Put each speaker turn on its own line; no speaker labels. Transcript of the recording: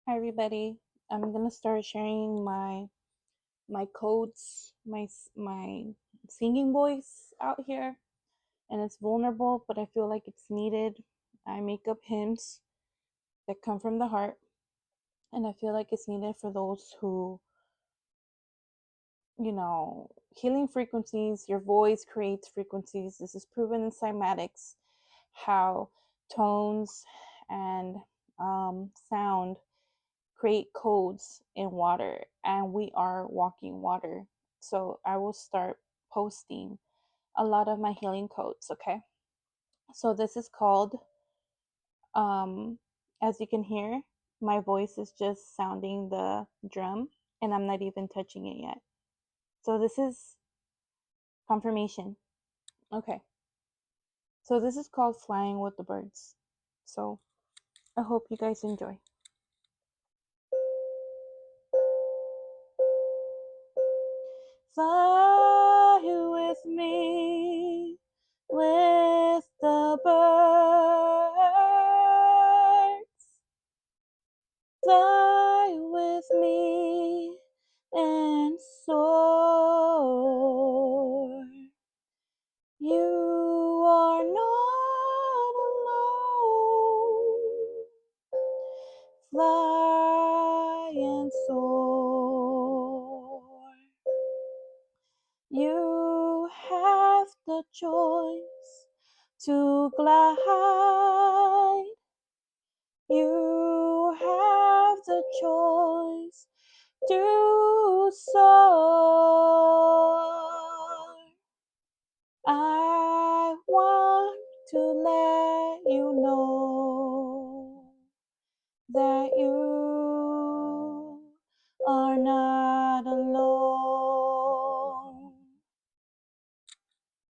Hi everybody. I'm gonna start sharing my codes, my singing voice out here, and it's vulnerable, but I feel like it's needed. I make up hymns that come from the heart, and I feel like it's needed for those who, healing frequencies. Your voice creates frequencies. This is proven in cymatics, how tones and sound create codes in water, and we are walking water. So I will start posting a lot of my healing codes. Okay, so this is called, as you can hear, my voice is just sounding the drum, and I'm not even touching it yet. So this is confirmation. Okay, so this is called Flying with the Birds. So I hope you guys enjoy. Fly with me with the birds. Fly with me and soar. You are not alone. Fly and soar. You have the choice to glide. You have the choice to soar. I want to let you know that you